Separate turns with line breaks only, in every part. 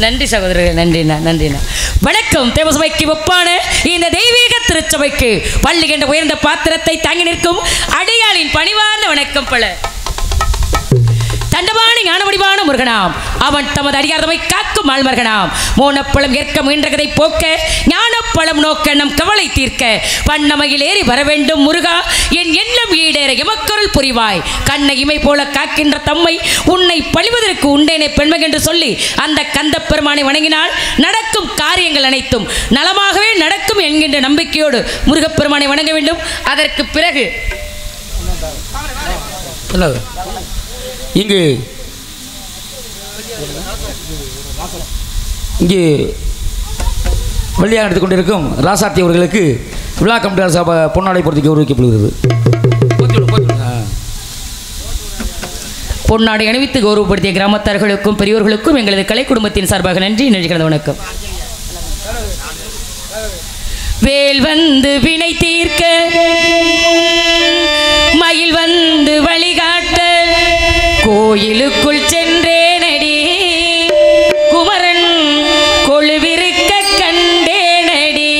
நன்றி சகோதரர்கள், நன்றிண்ணா, நன்றிண்ணா. வணக்கம். தேவசபைக்கு ஒப்பான இந்த தெய்வீக திருச்சபைக்கு பள்ளி என்ற உயர்ந்த பாத்திரத்தை தாங்கி நிற்கும் அடியாளின் பணிவார்ந்த வணக்கம் பல. தண்டபாணி ஞானவடிவான முருகனாம், அவன் தமது அடியார்தமை காக்கும் ஆழ்மருகனாம். மோனப்பழம் ஏற்க முயன்றதை போக்க, ஞானப்பழம் நோக்க நம் கவலை தீர்க்க, வண்ணமையில் ஏறி வர வேண்டும் முருகா, என் எண்ணம் ஈடேற எமக்கருள் புரிவாய். கண்ணை இமை போல காக்கின்ற தம்மை உன்னை பழிவதற்கு உண்டேனே பெண்மை என்று சொல்லி அந்த கந்த பெருமானை வணங்கினால் நடக்கும் காரியங்கள் அனைத்தும் நலமாகவே நடக்கும் என்கின்ற நம்பிக்கையோடு முருகப்பெருமானை வணங்க வேண்டும். அதற்கு பிறகு
இங்கு வழியாக எடுத்துக் கொண்டிருக்கும் ராசாத்தி அவர்களுக்கு விழா கமிட்டியாளர் சபை பொன்னாடை பொருத்தி கௌரவிக்கப்படுகிறது.
பொன்னாடை அணிவித்து கௌரவப்படுத்திய கிராமத்தார்களுக்கும் பெரியோர்களுக்கும் எங்களது கலை குடும்பத்தின் சார்பாக நன்றி நிகழ்கிறது. வணக்கம். வேல் வந்து வினை தீர்க்க, மயில் வந்து வழிகாட்ட, கோயிலுக்குள் சென்றேனடி, குமரன் கொழுவிருக்க கண்டேனடி.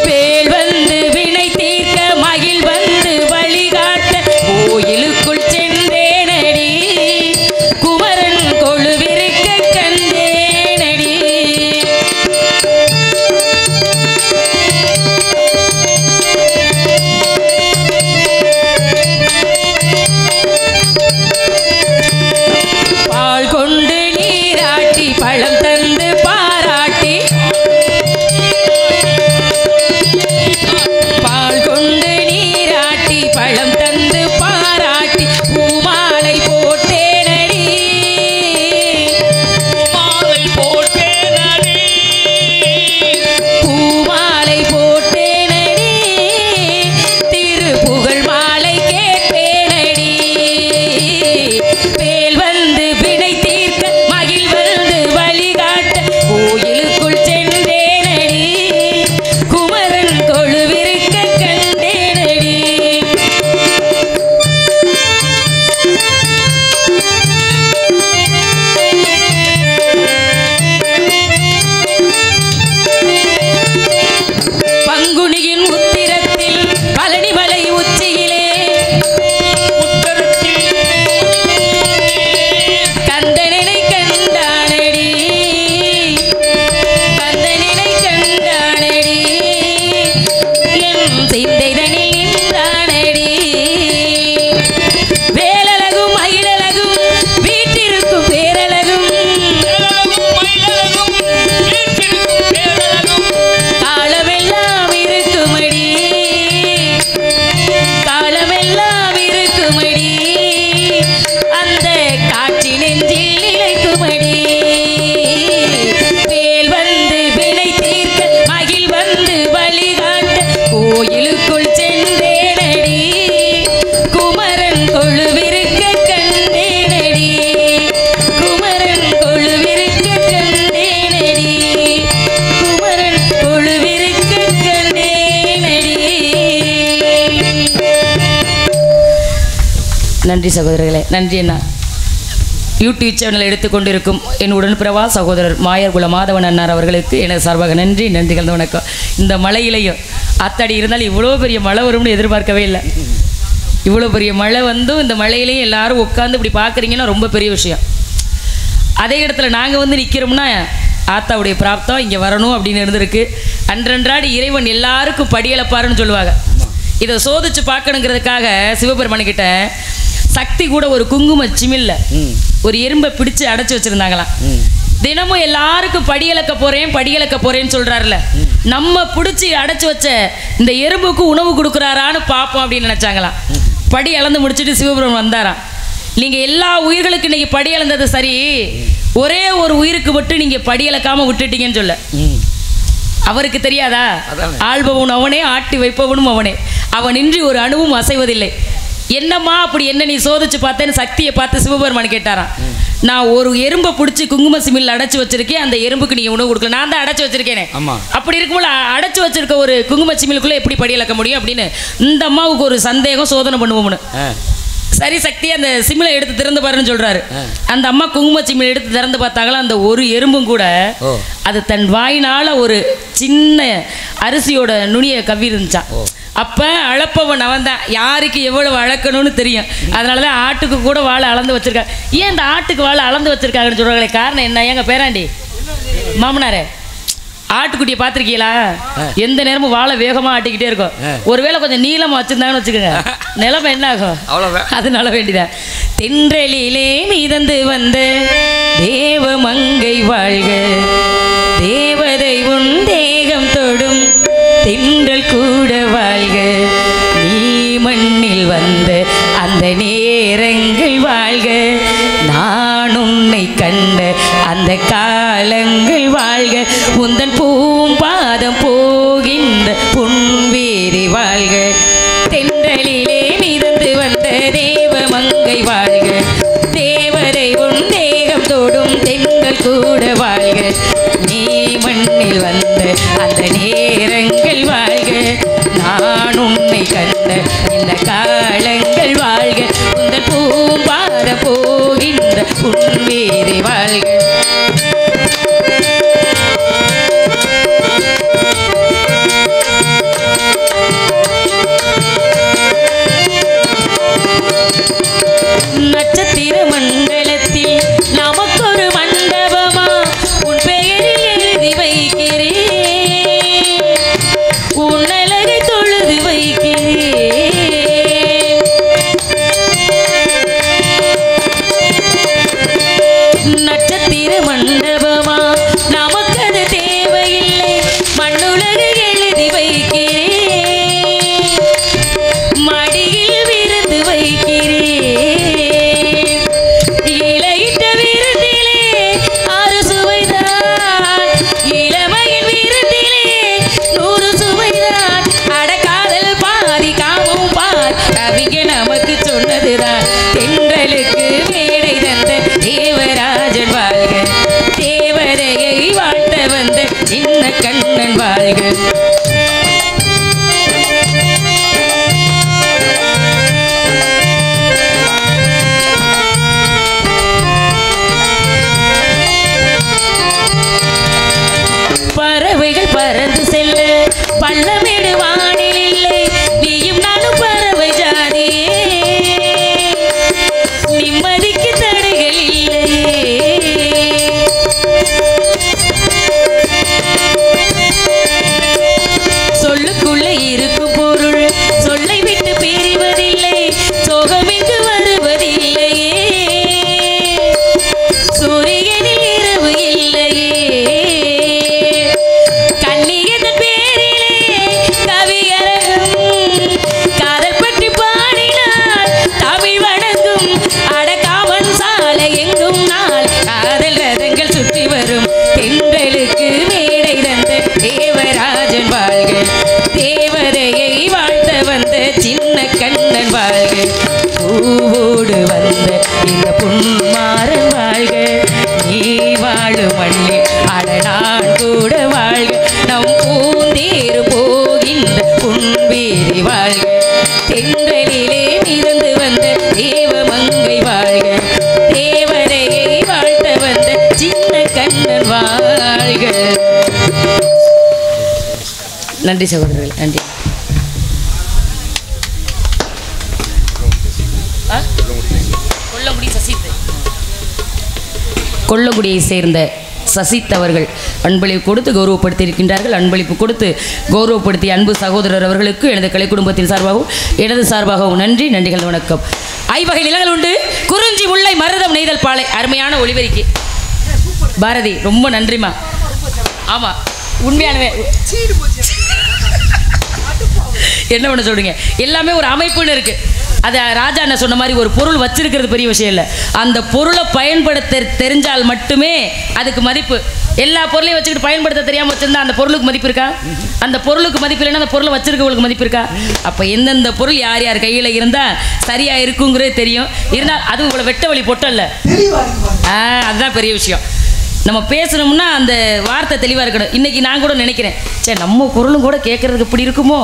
வேல் வந்து வினை தீர்க்க, மயில் வந்து வழிகாட்ட, கோயிலுக்குள் சென்றேனடி, குமரன் கொழுவிருக்க கண்டேனடி. பால் கொண்டு நீராட்டி, பழம் தந்து பாராட்டி, பால் கொண்டு நீராட்டி, பழம் தந்து பாராட்டி, பூமாலை போட்டேனடி, பூமாலை போட்டேனடி, பூமாலை போட்டேனடி, திருப்புகழ் மாலை கேட்டேனடி. வேல் வந்து வினை தீர்க்க, மகிழ் வந்து வழிகாட்ட, கோயிலுக்குள் சென்றேனடி, குமரன் கொழுவிருக்க கண்டேனடி. பங்குனியின் உத்திரத்தில் பழனிமலை உச்சியிலே கந்தனினை கண்டானடி, கந்தனினை கண்டானடி, என் சிந்தைதனில் நின்றானடி. வேலழகும் மயிலழகும் வீட்டிற்கும் பேரழகும், காலமெல்லாம் இருக்குமடி, காலமெல்லாம் இருக்குமடி, அந்த காட்சி நெஞ்சில் நிலைக்குமடி. வேல் வந்து வினை தீர்க்க, மகிழ் வந்து வழிகாட்ட, கோயிலுக்குள் சென்றேனடி, குமரன் கொழுவிருக்க கண்டேனடி, குமரன் கொழுவிருக்க கண்டேனடி, குமரன் கொழுவிருக்க கண்டேனடி. நன்றி சகோதரர்களே, நன்றி அண்ணா. யூடியூப் சேனல் எடுத்துக்கொண்டிருக்கும் என் உடன்பிறவா சகோதரர் மாயர்குல மாதவன் அண்ணார் அவர்களுக்கு எனது சார்பாக நன்றி, நன்றி கலந்த வணக்கம். இந்த மழையிலையும் அத்தடி இருந்தாலும் இவ்வளோ பெரிய மழை வரும்னு எதிர்பார்க்கவே இல்லை. இவ்வளோ பெரிய மழை வந்தும் இந்த மழையிலையும் எல்லாரும் உட்காந்து இப்படி பார்க்குறீங்கன்னா ரொம்ப பெரிய விஷயம். அதே இடத்துல நாங்கள் வந்து நிற்கிறோம்னா ஆத்தாவுடைய பிராப்தம் இங்கே வரணும் அப்படின்னு இருந்திருக்கு. அன்றன்றாடி இறைவன் எல்லாருக்கும் படியளப்பாருன்னு சொல்லுவாங்க. இதை சோதிச்சு பார்க்கணுங்கிறதுக்காக சிவபெருமானுக்கிட்ட சக்தி கூட ஒரு குங்கும சிமில்ல ஒரு எறும்பை பிடிச்சு அடைச்சி வச்சிருந்தாங்களாம். தினமும் எல்லாருக்கும் படியளக்க போறேன்னு சொல்றாருல, நம்ம பிடிச்சி அடைச்சி வச்ச இந்த எறும்புக்கு உணவு கொடுக்குறாரான்னு பார்ப்போம் அப்படின்னு நினைச்சாங்களாம். படி அளந்து முடிச்சுட்டு சிவபெருமான் வந்தாராம். நீங்க எல்லா உயிர்களுக்கு இன்னைக்கு படி அளந்தது சரி, ஒரே ஒரு உயிருக்கு மட்டும் நீங்க படி அளக்காம விட்டுட்டீங்கன்னு சொல்ல. அவருக்கு தெரியாதா? ஆள்பவனும் அவனே, ஆட்டி வைப்பவனும் அவனே. அவனின்றி ஒரு அணுவும் அசைவதில்லை. என்னம்மா அப்படி என்ன நீ சோதிச்சு பார்த்தேன்னு சக்தியை பார்த்து சிவபெருமான் கேட்டாராம். நான் ஒரு எறும்பை பிடிச்சி குங்கும சிமில் அடைச்சி வச்சிருக்கேன், அந்த எறும்புக்கு நீ உணவு கொடுக்கல, நான் தான் அடைச்சி வச்சிருக்கேனே. அப்படி இருக்கும்போது அடைச்சி வச்சிருக்க ஒரு குங்கும சிமிலுக்குள்ள எப்படி படி இழக்க முடியும் அப்படின்னு இந்த அம்மாவுக்கு ஒரு சந்தேகம், சோதனை பண்ணுவோம்னு. சரி சக்தி அந்த சிமிலை எடுத்து திறந்து பாருன்னு சொல்றாரு. அந்த அம்மா குங்கும சிமிலை எடுத்து திறந்து பார்த்தாங்களா, அந்த ஒரு எறும்பும் கூட அது தன் வாயினால ஒரு சின்ன அரிசியோட நுனியை கவ்வி இருந்துச்சான். அப்போ அளப்பவன் அவன் தான், யாருக்கு எவ்வளவு அளக்கணும்னு தெரியும். அதனால தான் ஆட்டுக்கு கூட வாழை அளந்து வச்சிருக்காங்க. ஏன் இந்த ஆட்டுக்கு வாழை அளந்து வச்சிருக்காங்கன்னு சொல்கிறாங்களே, காரணம் என்ன? எங்கள் பேராண்டி மாமனாரே, ஆட்டுக்குட்டியை பார்த்துருக்கீங்களா? எந்த நேரமும் வாழை வேகமாக ஆட்டிக்கிட்டே இருக்கும். ஒருவேளை கொஞ்சம் நீளமாக வச்சுருந்தாங்கன்னு வச்சுக்கோங்க, நிலைமை என்ன ஆகும்? அதனால வேண்டிதான். தென்றலிலே மிதந்து வந்த தேவ மங்கை வாழ்க, தேவதை உன் தேகம் தொடும் தென்றல் கூட வாழ்க, நீ மண்ணில் வந்த அந்த நேரங்கள் வாழ்க, நான் உன்னை கண்ட அந்த காலங்கள் வாழ்க, உந்தன் பூம்பாதம் போகின்ற பொன்வேரி வாழ்க, தென்றலிலே மிதந்து வந்த தேவ மங்கை வாழ்க, தேவதை உன் தேகம் தொடும் தென்றல் கூட வாழ்க, நீ மண்ணில் வந்த அந்த நேரங்கள் வாழ்க, நான் உன்னை கண்ட இந்த காலங்கள் வாழ்க, உந்தன் பூம்பாத போகின்ற உன்வேரி வாழ்க. நட்சத்திர மண்டலத்தில் நமக்கொரு மண்டபமா உன் பெயரில் எழுதி வைக்கிறேன், உன்னழகை தொழுது வைக்கிறேன். நட்சத்திர மண்டபமா நமக்கது தேவையில்லை, மண்ணுலகை எழுதி வைக்கிறேன், மடியில் விருந்து வைக்கிறேன். நமக்கு சொன்னதுதான் தென்றலுக்கு மேடை தந்த தேவராஜன் வாழ்க, தேவரையை வாழ்த்த வந்த சின்ன கண்ணன் வாழ்க. பறவைகள் பறந்து செல்ல பள்ளமேடு வானில் இல்லை, நீயும் நானும் பறவை ஜாதியே, நிம்மதிக்கு தடைகள் இல்லையே. சொல்லுக்குள்ள இருக்கும் பொருள் சொல்லை விட்டு பிரிவதில்லை, சோகமிங்கு வருவதில்லையே, சூரியனில் இரவு இல்லையே. கண்ணியதன் பேரிலே கவியரங்கும், காதல் பற்றி பாடினார் தமிழ் வணங்கும், அடக்காமன் சாலை எங்கும் நாள் காதல் ரதங்கள் சுற்றி வரும், தென்றலுக்கு மேடை தந்த தேவராஜன் வாழ்க, தேவதையை வாழ்த்த வந்த சின்ன கண்ணன் வாழ்க, பூவோடு வந்த இந்த பொன்மாறன் வாழ்க, நீ வாழும் மண்ணே அட நான் கூட வாழ்க, நம் பூந்தேறு போகின்ற பொன்வேரி வாழ்க, தென்றலிலே மிதந்து வந்த தேவ மங்கை வாழ்க, தேவதையை வாழ்த்த வந்த சின்ன கண்ணன் வாழ்க. நன்றி சகோதரர்கள், நன்றி. கொல்லங்குடியை சேர்ந்த சசித் அவர்கள் அன்பளிப்பு கொடுத்து கௌரவப்படுத்தியிருக்கின்றார்கள். அன்பளிப்பு கொடுத்து கௌரவப்படுத்திய அன்பு சகோதரர் அவர்களுக்கு எனது கலை குடும்பத்தின் சார்பாகவும் எனது சார்பாகவும் நன்றி, நன்றிகள், வணக்கம். ஐவகை நிலங்கள் உண்டு, குறிஞ்சி முல்லை மருதம் நெய்தல் பாலை. அருமையான ஒளிபெருக்கி பாரதி, ரொம்ப நன்றிமா. ஆமாம், உண்மையானவே என்ன பண்ண சொல்றீங்க, எல்லாமே ஒரு அமைப்புன்னு இருக்கு. அது ராஜா என்ன சொன்ன மாதிரி ஒரு பொருள் வச்சிருக்கிறது பெரிய விஷயம் இல்லை, அந்த பொருளை பயன்படுத்த தெரிஞ்சால் மட்டுமே அதுக்கு மதிப்பு. எல்லா பொருளையும் வச்சுக்கிட்டு பயன்படுத்த தெரியாமல் வச்சிருந்தா அந்த பொருளுக்கு மதிப்பு இருக்கா? அந்த பொருளுக்கு மதிப்பு இல்லைன்னா அந்த பொருளை வச்சிருக்கவங்களுக்கு மதிப்பு இருக்கா? அப்போ எந்தெந்த பொருள் யார் யார் கையில் இருந்தால் சரியாக இருக்குங்கிறது தெரியும். இருந்தால் அது உங்களை வெட்ட வழி பொட்டல்ல, அதுதான் பெரிய விஷயம். நம்ம பேசணும்னா அந்த வார்த்தை தெளிவாக இருக்கணும். இன்றைக்கி நான் கூட நினைக்கிறேன், சே நம்ம குரலும் கூட கேட்குறதுக்கு இப்படி இருக்குமோ.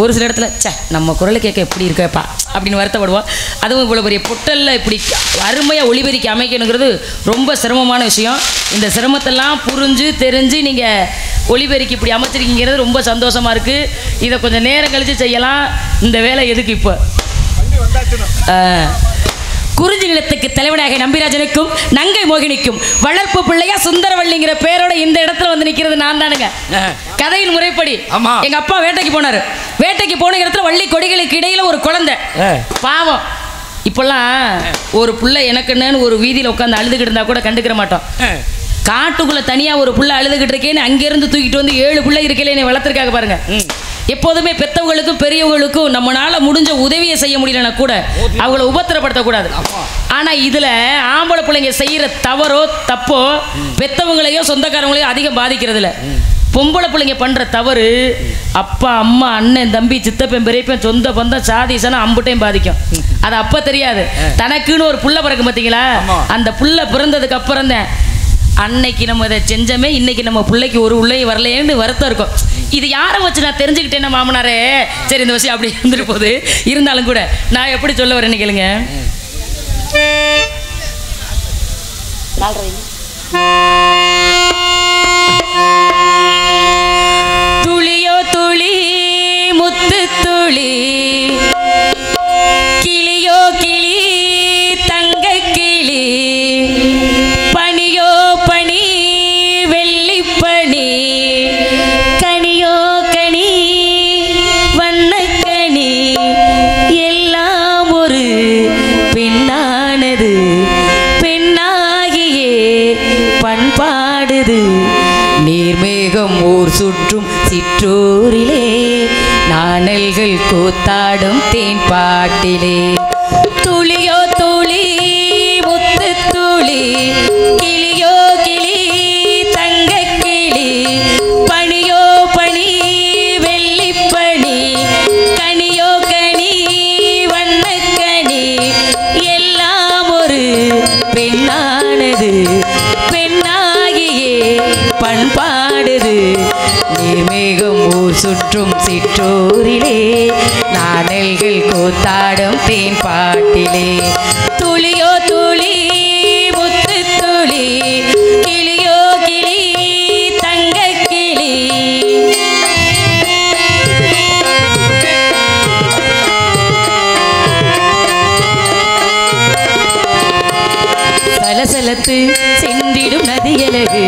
ஒரு சில இடத்துல சே நம்ம குரலை கேட்க எப்படி இருக்கப்பா அப்படின்னு வருத்தப்படுவோம். அதுவும் இவ்வளோ பெரிய பொட்டலில் இப்படி அருமையாக ஒளிபெருக்கி அமைக்கணுங்கிறது ரொம்ப சிரமமான விஷயம். இந்த சிரமத்தெல்லாம் புரிஞ்சு தெரிஞ்சு நீங்கள் ஒளிபெருக்கி இப்படி அமைச்சிருக்கீங்கிறது ரொம்ப சந்தோஷமாக இருக்குது. இதை கொஞ்சம் நேரம் கழித்து செய்யலாம். இந்த வேலை எதுக்கு இப்போ? குறிஞ்சி நிலத்துக்கு தலைவனாக நம்பிராஜனுக்கும் நங்கை மோகினிக்கும் வளர்ப்பு பிள்ளையா சுந்தரவள்ளிங்கிற பேரோட இந்த இடத்துல வந்து நிற்கிறது நான் தானுங்க. கதையின் முறைப்படி எங்க அப்பா வேட்டைக்கு போனாரு. வேட்டைக்கு போன இடத்துல வள்ளி கொடிகளுக்கு இடையில ஒரு குழந்தை பாவம். இப்பெல்லாம் ஒரு பிள்ளை எனக்குன்னு ஒரு வீதியில் உட்காந்து அழுதுகிட்டு இருந்தா கூட கண்டுக்கிற மாட்டோம். காட்டுக்குள்ள தனியா ஒரு புள்ள அழுதுகிட்டு இருக்கேன்னு அங்கிருந்து தூக்கிட்டு வந்து 7 பிள்ளை இருக்கல என்னை வளர்த்துருக்காங்க பாருங்க. எப்போதுமே பெத்தவங்களுக்கும் பெரியவங்களுக்கும் நம்மளால முடிஞ்ச உதவியை செய்ய முடியலன்னா கூட அவங்கள உபத்திரப்படுத்தக்கூடாது. ஆனால் இதில் ஆம்பளை பிள்ளைங்க செய்கிற தவறோ தப்போ பெத்தவங்களையோ சொந்தக்காரங்களையோ அதிகம் பாதிக்கிறதில்ல. பொம்பளை பிள்ளைங்க பண்ணுற தவறு அப்பா அம்மா அண்ணன் தம்பி சித்தப்பன் பெரியப்பன் சொந்த பந்தம் சாதி சனம் அம்புட்டையும் பாதிக்கும். அது அப்போ தெரியாது. தனக்குன்னு ஒரு புள்ள பிறக்கும் பார்த்தீங்களா, அந்த புள்ள பிறந்ததுக்கு அப்புறம் தான் அன்னைக்கு நம்ம இதை செஞ்சோமே இன்னைக்கு நம்ம பிள்ளைக்கு ஒரு உள்ளே வரலையேன்னு வருத்தம் இருக்கும். இது யாரை வச்சு நான் தெரிஞ்சுக்கிட்டேன்னா மாமனாரே, சரி இந்த விஷயம் அப்படி இருந்துட்டு போகுது. இருந்தாலும் கூட நான் எப்படி சொல்ல வரேன்னு கேளுங்க. துளியோ துளி முத்து துளி கிளியோ கிளி தங்க கிளி பனியோ பனி வெள்ளி பனி கனியோ கனி வண்ணக்கனி எல்லாம் ஒரு பெண்ணானது பெண்ணாகியே பண்பாடுது. நீர்மேகம் ஊர் சுற்றும் சிற்றூரிலே நாணல்கள் கூத்தாடும் தேன் பாட்டிலே துளியோ துளி முத்து துளி கிளியோ கிளி தங்க கிளி பனியோ பனி வெள்ளி பனி கனியோ கனி வண்ணக்கனி எல்லாம் ஒரு பெண்ணானது பெண்ணாகியே பண்பாடுது. நீர்மேகம் ஊர் சுற்றும் சிற்றூரிலே நாணல்கள் கூத்தாடும் தேன் பாட்டிலே துளியோ துளி முத்து துளி கிளியோ கிளி தங்க கிளி. சலசலத்து சென்றிடும் நதியழகு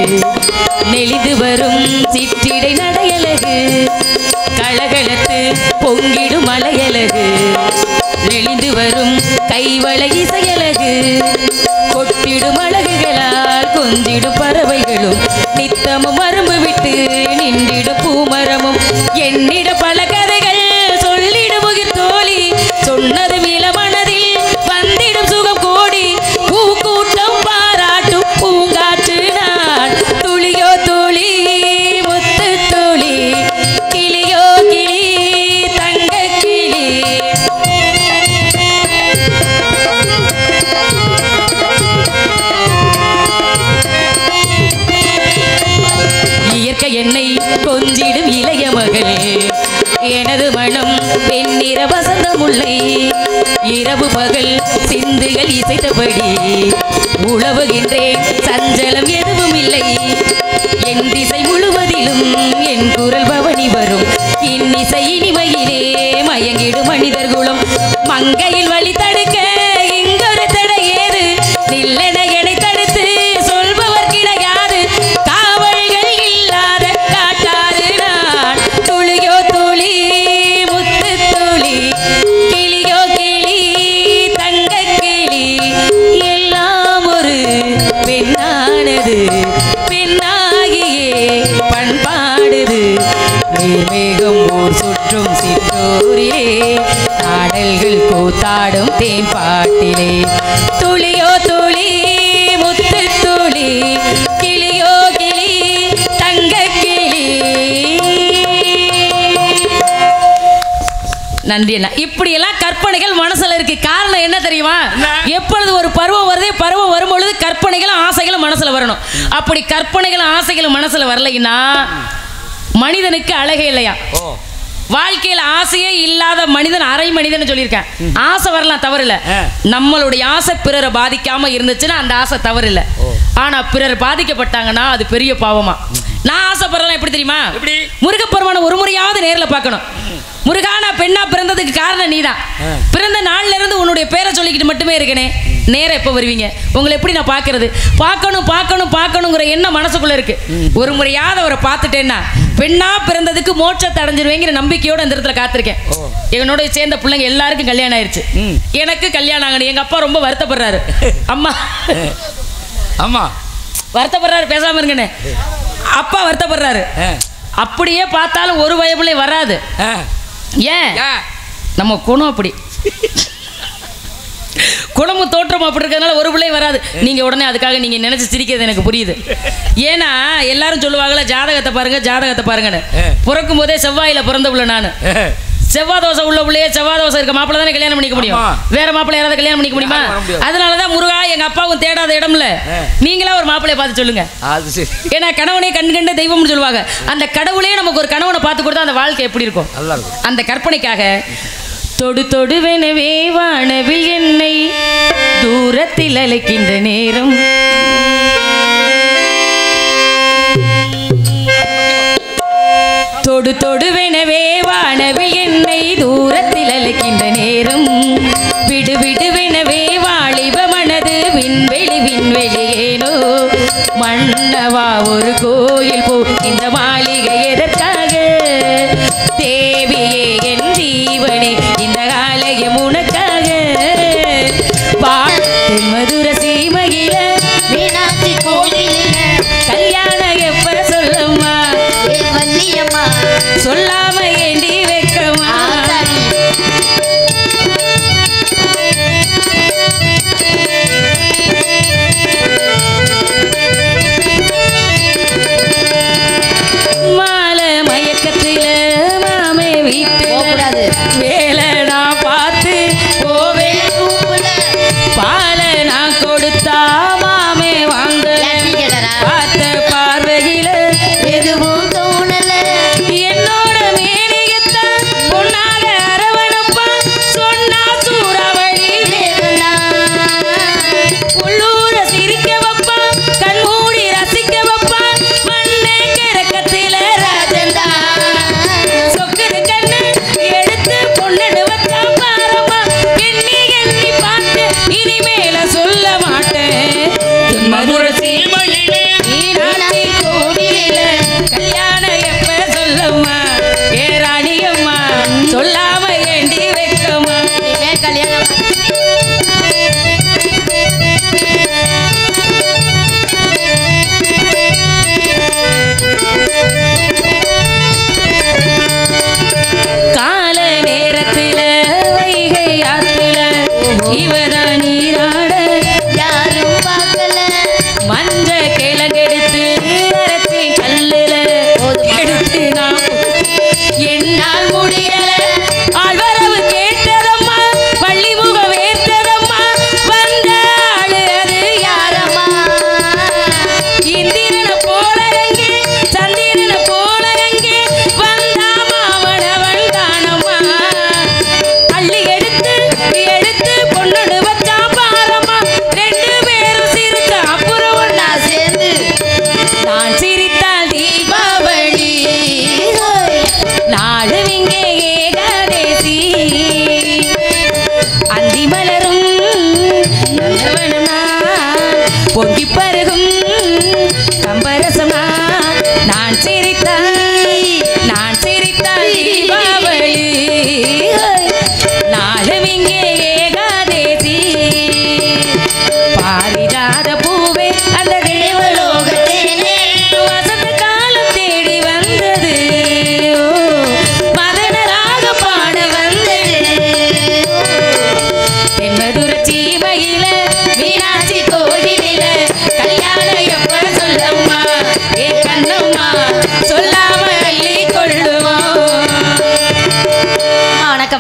நெளிந்து வரும் சிற்றிடை நடையழகு கலகலத்து பொங்கிடும் மலையழகு நெளிந்து வரும் கைவள இசையழகு கொட்டிடும் அழகுகளால் கொஞ்சிடும் பறவைகளும் நித்தமும் மரம்பு விட்டு நின்றிடும் பூமரமும் என்னிட பல கதைகள் சொல்லிடும் உயிர் தோழி சொன்னது இள மனதில் வந்திடும் சுகம் கோடி பூக்கூட்டம் பாராட்டும் பூங்காற்று நான் துளியோ துளி முத்து துளி கிளியோ கிளி தங்க கிளி. இயற்கை என்னை கொஞ்சிடும் இளைய மகள் எனது மனம் பெண்ணிற வசந்த முல்லை இரவு பகல் சிந்துகள் இசைத்தபடி உழவுகின்றேன் சஞ்சலம் எதுவும் இல்லை. என் திசை முழுவதிலும் என் குரல் பவனி வரும் இன்னிசை இனிமையிலே மயங்கிடும் மனிதர் குலம் மங்கையில் வழி தடுக்க இங்கொரு தடை ஏது நில்லென எடை தடுத்து சொல்பவர் கிடையாது காவல்கள் இல்லாத காட்டாது நான் துளியோ துளி முத்து துளி கிளியோ கிளி தங்க கிளி எல்லாம் ஒரு பெண்ணானது பெண்ணாகியே பண்பாடுது. நீர்மேகம் ஊர் சுற்றும் சிற்றூரிலே நாடல்கள் கூத்தாடும் தேன் பாட்டிலே துளியோ துளி முத்து துளி கிளியோ கிளி நன்றி அண்ணா. இப்படி எல்லாம் கற்பனைகள் மனசுல இருக்கு. காரணம் என்ன தெரியுமா? எப்பொழுது ஒரு பருவம் வருது, பருவம் வரும்பொழுது கற்பனைகளும் ஆசைகளும் மனசுல வரணும். அப்படி கற்பனைகளும் ஆசைகளும் மனசுல வரலைன்னா மனிதனுக்கு அழகே இல்லையா. வாழ்க்கையில் ஆசையே இல்லாத மனிதன் அரை மனிதன் சொல்லியிருக்கேன். ஆசை வரலாம், தவறு இல்லை. நம்மளுடைய ஆசை பிறரை பாதிக்காம இருந்துச்சுன்னா அந்த ஆசை தவறு இல்லை. ஆனா பிறர் பாதிக்கப்பட்டாங்கன்னா அது பெரிய பாவமா. நான் ஆசைப்படுறேன் எப்படி தெரியுமா? முருகப்பெருமான ஒரு முறையாவது நேரில் பார்க்கணும். முருகா, நான் பெண்ணா பிறந்ததுக்கு காரணம் நீதான். பிறந்த நாள்ல இருந்து உன்னுடைய பேரை சொல்லிக்கிட்டு மட்டுமே இருக்கனே, நேரம் எப்போ வருவீங்க? உங்களை எப்படி நான் பார்க்கறது? பார்க்கணுங்கிற எண்ணம் மனசுக்குள்ள இருக்கு. ஒரு முறையாவது அவரை பார்த்துட்டேன்னா பெண்ணா பிறந்ததுக்கு மோட்சத்தை அடைஞ்சிருவேங்கிற நம்பிக்கையோட அந்த இடத்துல காத்திருக்கேன். என்னோட சேர்ந்த பிள்ளைங்க எல்லாருக்கும் கல்யாணம் ஆயிடுச்சு. எனக்கு கல்யாணம் ஆகணும். எங்க அப்பா ரொம்ப வருத்தப்படுறாரு. அம்மா வருத்தப்படுறாரு, பேசாம இருங்கண்ணே. அப்பா வருத்தப்படுறாரு. அப்படியே பார்த்தாலும் ஒரு வயபிள்ளை வராது. ஏன்? நம்ம குணம் அப்படி, குணமும் தோற்றம் அப்படி இருக்கிறதுனால ஒரு பிள்ளை வராது. நீங்க உடனே அதுக்காக நீங்க நினைச்சு சிரிக்கிறது எனக்கு புரியுது. ஏன்னா எல்லாரும் சொல்லுவாங்கல்ல, ஜாதகத்தை பாருங்கன்னு. பிறக்கும் போதே செவ்வாயில பிறந்த பிள்ளை நானு. செவ்வாய் தோசை உள்ள பிள்ளையே, செவ்வாய் தோசை இருக்க மாப்பிள்ள தானே கல்யாணம் பண்ணிக்க முடியும். வேற மாப்பிள்ளை யாராவது கல்யாணம் பண்ணிக்க முடியுமா? அதனாலதான் முருகா எங்க அப்பாவும் தேடாத இடம்ல நீங்களா ஒரு மாப்பிள்ளைய பார்த்து சொல்லுங்க. ஏன்னா கணவனே கண்கண்ட தெய்வம்னு சொல்லுவாங்க. அந்த கடவுளே நமக்கு ஒரு கணவனை பார்த்து கொடுத்தா அந்த வாழ்க்கை எப்படி இருக்கும்? அந்த கற்பனைக்காக தொடு தொடுவெனவே வானவில் என்னை தூரத்தில் அழைக்கின்ற நேரம், தொடு தொடுவெனவே வானவில் என்னை தூரத்தில் அழைக்கின்ற நேரம், விடு விடுவெனவே வாலிப மனது விண்வெளி ஏனோ, மன்னவா ஒரு கோயில் போ இந்த மாளிகை எதற்காக, தேவியே என் ஜீவனே இந்த ஆலயம் உனக்காக, பாட்டு மதுர சீமையில மீனாட்சி கோயிலில கல்யாணம் எப்ப சொல்லம்மா, சொல்லாம ஏண்டி வைக்கமா, மாலை மயக்கத்தில மாமே வீட்டு வேலை நான் பார்த்து போவேன், பாலை நான் கொடுத்தா மாமே வாங்க, பார்த்த பார்வையில எதுவும் தோணல, என்னோட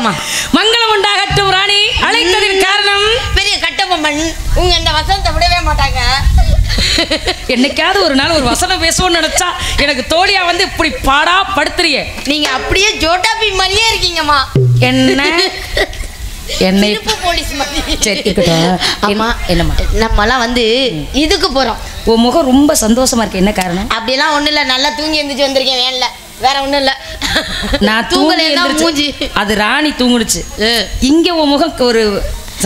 ஆமா.
மங்களம் உண்டாகட்டும் ராணி. அழைத்ததின் காரணம்
பெரிய கட்டபொம்மன் உங்க இந்த வசனத்தை விடவே மாட்டாங்க.
என்னைக்காவது ஒரு நாள் ஒரு வசனம் பேசுவோம்னு நினைச்சா எனக்கு தோழியா வந்து இப்படி பாடா படுத்துறியே.
நீங்க அப்படியே ஜோட்டாபி மாதிரியே இருக்கீங்கம்மா.
என்ன என்னை
போலீஸ் மாதிரி.
சரி இருக்கட்டும்.
அம்மா
என்னம்மா
நம்மலாம் வந்து இதுக்கு போறோம்.
உன் முகம் ரொம்ப சந்தோஷமா இருக்கு. என்ன காரணம்?
அப்படிலாம் ஒண்ணும் இல்ல. நல்லா தூங்கி எந்திரிச்சு வந்திருக்கேன் வேன்ல. வேற ஒண்ணும் இல்ல.
நான்
தூங்கலைன்னா மூஞ்சி.
அது ராணி தூங்குனுச்சு. இங்க உன் முகம் ஒரு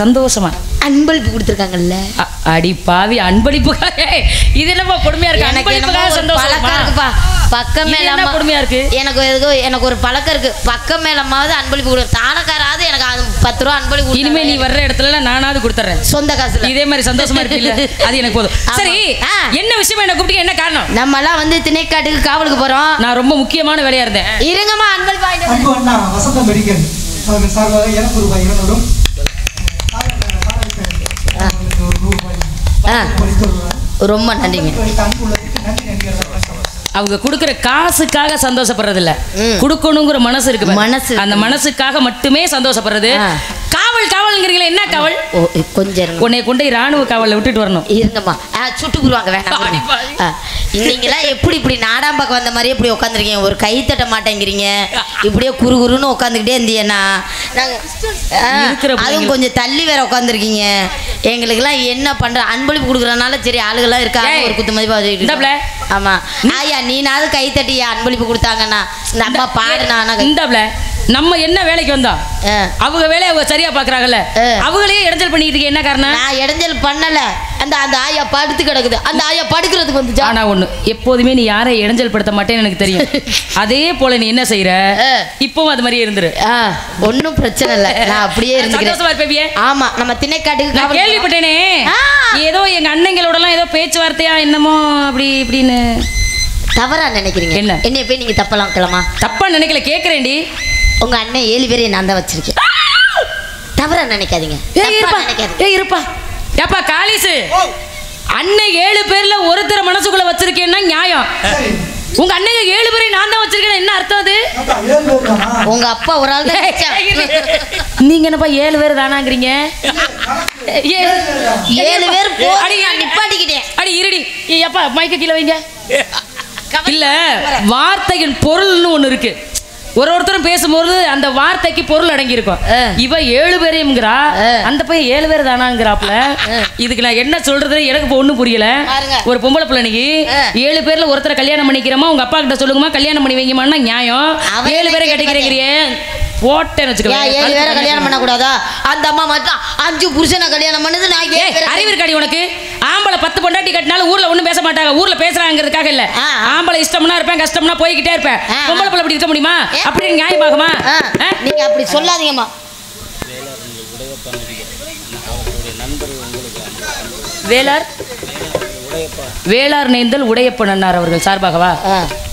சந்தோஷமா
அன்பளிப்பு கொடுத்துருக்காங்கல்ல.
அடி பாவி அன்பளிப்புக்காக இது என்னப்பா கொடுமையா இருக்கு.
எனக்கு என்னமோ பழக்கம் இருக்குப்பா. பக்கம் மேல
கொடுமையா இருக்கு.
எனக்கு ஒரு பழக்கம் இருக்கு. பக்கம் மேலமாவது அன்பளிப்பு கொடு. தானக்காராவது எனக்கு 10 ரூபா அன்பளிப்பு.
இனிமே நீ வர்ற இடத்துல நானாவது கொடுத்துறேன் சொந்த காசுல. இதே மாதிரி சந்தோஷமா இருப்பீல்ல, அது எனக்கு போதும். சரி என்ன விஷயம் என்ன கூப்பிட்டு என்ன காரணம்?
நம்ம எல்லாம் வந்து திணைக்காட்டுக்கு காவலுக்கு போறோம்.
நான் ரொம்ப முக்கியமான வேலையா இருந்தேன்.
இருங்கம்மா அன்பளிப்பு
வசந்த மெடிக்கல் சார்பாக எனக்கு ரூபாய் 200
ரொம்ப நன்றிங்க.
அவங்க கொடுக்குற காசுக்காக சந்தோஷப்படுறது இல்ல, கொடுக்கணுங்கிற மனசு இருக்கு.
மனசு
அந்த மனசுக்காக மட்டுமே சந்தோஷப்படுறது. காவல் காவல்ங்கிறீங்களா? என்ன காவல்?
கொஞ்சம்
உன்னை கொண்டு ராணுவ காவலில் விட்டுட்டு வரணும்.
இருங்கம்மா சுட்டுக்குருவாங்க வேணாம். நீங்களாம் எப்படி இப்படி நாடாம்பாக்கம் வந்த மாதிரியே இப்படி உட்காந்துருக்கீங்க. ஒரு கை தட்ட மாட்டேங்கிறீங்க. இப்படியே குறுகுறுன்னு உட்காந்துக்கிட்டே இருந்தீங்கன்னா அதுவும் கொஞ்சம் தள்ளி வேற உட்காந்துருக்கீங்க. எங்களுக்கெல்லாம் என்ன பண்ற அன்பளிப்பு கொடுக்குறதுனால சரி ஆளுகள்லாம் இருக்காங்க ஒரு குத்து மதிப்பா. ஆமா ஆயா நீனாவது கை தட்டியா அன்பளிப்பு கொடுத்தாங்கன்னா இந்த அம்மா பாடுனா
நம்ம என்ன வேலைக்கு வந்தோம்? அவங்க வேலையை அவங்க சரியா பாக்குறாங்கல்ல, அவங்களே இடைஞ்சல் பண்ணிட்டு இருக்க. என்ன காரணம்?
நான் இடைஞ்சல் பண்ணல. அந்த ஆயா படுத்து கிடக்குது. அந்த ஆயா படுக்கிறதுக்கு வந்துச்சா?
ஆனா ஒண்ணு, எப்போதுமே நீ யாரை இடைஞ்சல் படுத்த மாட்டேன்னு எனக்கு தெரியும். அதே போல நீ என்ன செய்யற இப்பவும் அது மாதிரியே இருந்துரு.
ஒன்னும் பிரச்சனை இல்ல. நான் அப்படியே இருந்துக்கிறேன். ஆமா நம்ம திணைக்காட்டுக்கு
கேள்விப்பட்டேனே ஏதோ எங்க அண்ணங்களோட எல்லாம் ஏதோ பேச்சுவார்த்தையா என்னமோ அப்படி இப்படின்னு.
தவறா நினைக்கிறீங்க? என்ன என்னைய போய் நீங்க தப்பலாம் கிளமா?
தப்பா நினைக்கல, கேக்குறேன்டி.
உங்க அண்ணன் 7 பேரை நான் தான் வச்சிருக்கேன். தவறா நினைக்காதீங்க.
இருப்பா ஏப்பா காலிசு, அண்ணன் 7 பேர்ல ஒருத்தர் மனசுக்குள்ள வச்சிருக்கேன்னா நியாயம். உங்க அண்ணன் 7 பேரை நான் தான் வச்சிருக்கேன், என்ன அர்த்தம் அது?
உங்க அப்பா ஒரு ஆள் தான்.
நீங்க என்னப்பா 7 பேர் தானாங்கிறீங்க?
7 பேர் நிப்பாட்டிக்கிட்டேன்.
அடி இருடி அப்பா மைக்க கீழே வைங்க. இல்ல வார்த்தையின் பொருள்னு ஒண்ணு இருக்கு. ஒருத்தரும் பேசும்போது அந்த வார்த்தைக்கு பொருள் அடங்கி இருக்கும். இவ 7 பேரையும்ங்கிறா, அந்த பையன் 7 பேர் தானாங்கிறாப்ல. இதுக்கு நான் என்ன சொல்றது எனக்கு இப்போ ஒன்றும் புரியல. ஒரு பொம்பளை பிள்ளைக்கு 7 பேர்ல ஒருத்தரை கல்யாணம் பண்ணிக்கிறோமா உங்க அப்பா கிட்ட சொல்லுங்கம்மா கல்யாணம் பண்ணி வைங்கம்மா நியாயம். 7 பேரை கட்டிக்கிறீங்க போட்டேன்னு வச்சுக்கலாம்.
7 பேரை கல்யாணம் பண்ணக்கூடாதா? அந்த அம்மா மட்டும் 5 புருஷனை கல்யாணம் பண்ணுது. நான்
அறிவு இருக்காடி உனக்கு? ஆம்பளை 10 பொண்டாட்டி கட்டினாலும் ஊர்ல ஒண்ணும் பேச மாட்டாங்க. ஊர்ல பேசுறாங்கிறதுக்காக இல்ல. ஆம்பளை இஷ்டம்னா இருப்பேன், கஷ்டம்னா போய்கிட்டே இருப்பேன். பொம்பளை பிள்ளை அப்படி இருக்க முடியுமா? அப்படி நியாயமாகுமா?
நீங்க அப்படி சொல்லாதீங்கம்மா.
வேளார் நேந்தல் உடையப்ப நன்னார் அவர்கள் சார்பாகவா?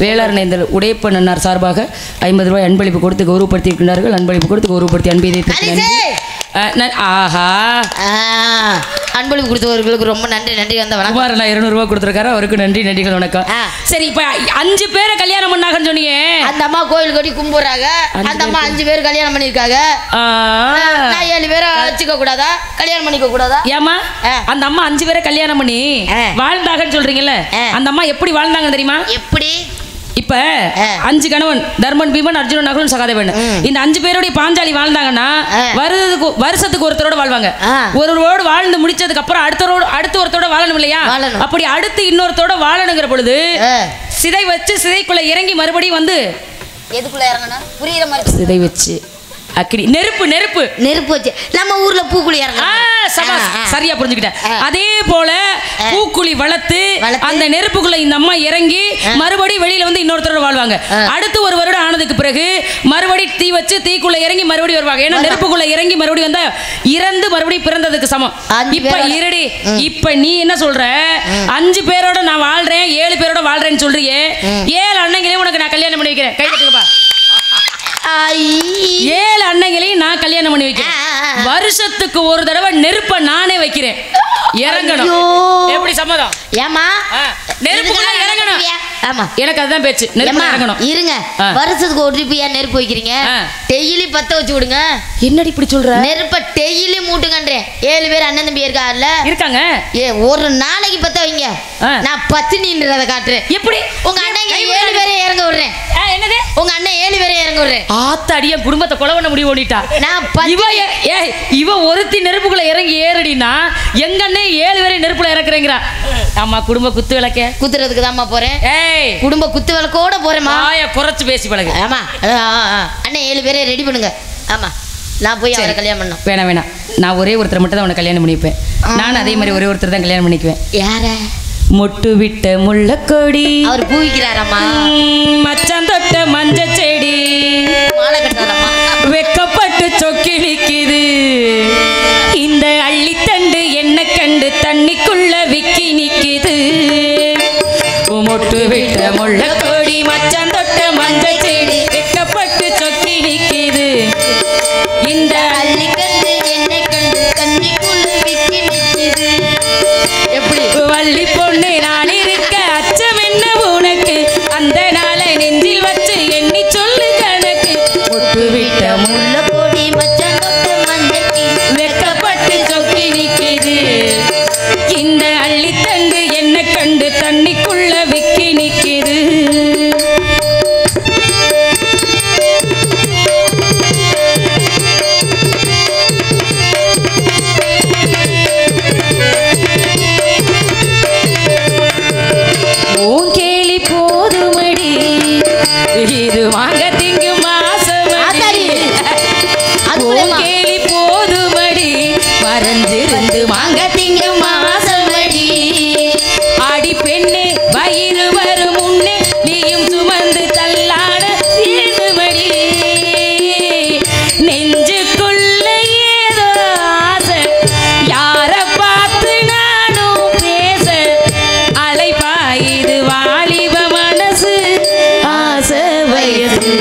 வேளார் நேந்தல் உடையப்ப நன்னார் சார்பாக 50 ரூபாய் அன்பளிப்பு கொடுத்து கௌரவப்படுத்தி இருக்கின்றார்கள். அன்பளிப்பு கொடுத்து கௌரவப்படுத்தி அன்பை ஆஹா
அன்பளிப்பு கொடுத்தவர்களுக்கு ரொம்ப நன்றி. நன்றி வந்த வணக்கம்.
200 ரூபாய் கொடுத்துருக்காரு, அவருக்கு நன்றி நன்றிகள் வணக்கம். சரி இப்ப 5 பேரை கல்யாணம் பண்ணாங்கன்னு சொன்னீங்க.
அந்த அம்மா கோயில் கட்டி கும்பிடுறாங்க. அந்த அம்மா 5 பேர் கல்யாணம் பண்ணிருக்காங்க. நான் 7 பேரை வச்சுக்க கூடாதா? கல்யாணம் பண்ணிக்க கூடாதா?
ஏமா அந்த அம்மா 5 பேரை கல்யாணம் பண்ணி வாழ்ந்தாங்கன்னு சொல்றீங்கல்ல, அந்த அம்மா எப்படி வாழ்ந்தாங்கன்னு தெரியுமா? எப்படி? இப்ப 5 கணவன் தர்மன் பீமன் அர்ஜுனன் நகுலன் சகாதேவன், இந்த 5 பேருடைய பாஞ்சாலி வாழ்ந்தாங்கன்னா வருஷத்துக்கு ஒருத்தரோட வாழ்வாங்க. ஒருவரோடு வாழ்ந்து முடிச்சதுக்கு அப்புறம் அடுத்த ஒருத்தரோட வாழணும் இல்லையா? அப்படி அடுத்து இன்னொருத்தரோட வாழணுங்கிற பொழுது சிதை வச்சு சிதைக்குள்ள இறங்கி மறுபடியும் வந்து
எதுக்குள்ள இறங்கணும் புரியுற மாதிரி
சிதை வச்சு அக்கினி நெருப்பு
வச்சு நம்ம ஊர்ல பூக்குழி
சரியா புரிஞ்சுக்கிட்டேன். அதே போல பூக்குழி வளர்த்து அந்த நெருப்புக்குள்ள இந்த அம்மா இறங்கி மறுபடியும் வெளியில வந்து இன்னொருத்தரோட வாழ்வாங்க. அடுத்து ஒரு வருடம் ஆனதுக்கு பிறகு மறுபடியும் தீ வச்சு தீக்குள்ள இறங்கி மறுபடியும் வருவாங்க. ஏன்னா நெருப்புக்குள்ள இறங்கி மறுபடியும் வந்தா இறந்து மறுபடியும் பிறந்ததுக்கு சமம். இப்ப நீ என்ன சொல்ற? 5 பேரோட நான் வாழ்றேன் 7 பேரோட வாழ்றேன்னு சொல்றியே. 7 அண்ணங்களே உனக்கு நான் கல்யாணம் பண்ணி வைக்கிறேன். கை தட்டுங்கப்பா. 7 அண்ணங்களையும் நான் கல்யாணம் பண்ணி வைக்கிறேன். வருஷத்துக்கு ஒரு தடவை நெருப்ப நானே வைக்கிறேன். இறங்கணும். எப்படி சம்மதம்?
ஏமா
நெருப்புக்குள்ள இறங்கணும்.
ஆமா
எனக்கு அதுதான் பேச்சு. நெருப்பு இறங்கணும்.
இருங்க, வருஷத்துக்கு ஒரு ட்ரிப் ஏன் நெருப்பு வைக்கிறீங்க? டெய்லி பத்த வச்சு விடுங்க.
என்னடி இப்படி சொல்ற?
நெருப்ப டெய்லி மூட்டுங்கன்றேன். 7 பேர் அண்ணன் தம்பி இருக்காருல்ல, இருக்காங்க. ஒரு நாளைக்கு பத்த வைங்க. நான் பத்தினின்றத காட்டுறேன். எப்படி உங்க அண்ணன் 7 பேரை இறங்க விடுறேன். என்னது உங்க அண்ணன் 7 பேரை இறங்க விடுறேன்? ஆத்தாடிய குடும்பத்தை கொலை பண்ண முடிவு பண்ணிட்டா. இவ ஒருத்தி நெருப்புக்குள்ள இறங்கி ஏறடினா எங்க அண்ணன் 7 பேரை நெருப்புல இறக்குறேங்கிறா. ஆமா, குடும்ப குத்து விளக்க குத்துறதுக்கு தான்மா போறேன். குடும்ப குத்து விளக்கோட போறேம்மா. குறைச்சு பேசி பழகு. ஆமா, அண்ணன் 7 பேரை ரெடி பண்ணுங்க. ஆமா, நான் போய் அவரை கல்யாணம் பண்ணணும். வேணாம், நான் ஒரே ஒருத்தரை மட்டும் தான் அவனை கல்யாணம் பண்ணிப்பேன். நானும் அதே மாதிரி ஒரே ஒருத்தர் தான் கல்யாணம் பண்ணிக்குவேன். யார? மொட்டு விட்ட முள்ளக்கொடி. அவர் பூவிக்கிறாரம்மா. மச்சான் தொட்ட மஞ்ச செடி. மாலை கட்டுறாரம்மா. வெக்கப்பட்டு சொக்கி நிக்குது இந்த அள்ளித்தண்டு, என்ன கண்டு தண்ணிக்குள்ள விக்கி நிக்குது. மொட்டு விட்ட முள்ளக்கொடி, மச்சான் தொட்ட மஞ்ச செடி, வெக்கப்பட்டு சொக்கி நிக்குது இந்த அள்ளிக்கண்டு, என்ன கண்டு தண்ணிக்குள்ள விக்கி நிக்குது. எப்படி வள்ளி பொண்ணு நான் இருக்க அச்சம் என்ன உனக்கு? அந்த நாளை நெஞ்சில் வச்சு எண்ணி சொல்லு கணக்கு. ஒட்டு விட்ட முள்ளக்கொடி, மச்சான் தொட்ட மஞ்சள், வெக்கப்பட்டு சொக்கி நிக்குது இந்த அள்ளித்தண்டு, என்ன கண்டு தண்ணிக்குள்ள விக்கி நிக்குது. கேலி போதுமடி, இது வாங்க திங்கு மாசமடி. கேலி போதுமடி, மறைஞ்சிருந்து வாங்க திங்கு மாசமடி. ஆடி பெண்ணே வயிறு வரும் முன்னே நீயும் சுமந்து தள்ளாட வேண்டுமடி. நெஞ்சுக்குள்ள ஏதோ ஆசை, யார பார்த்து நானும் பேச அலைபாயுது வாலிப மனசு, ஆசை வயசு.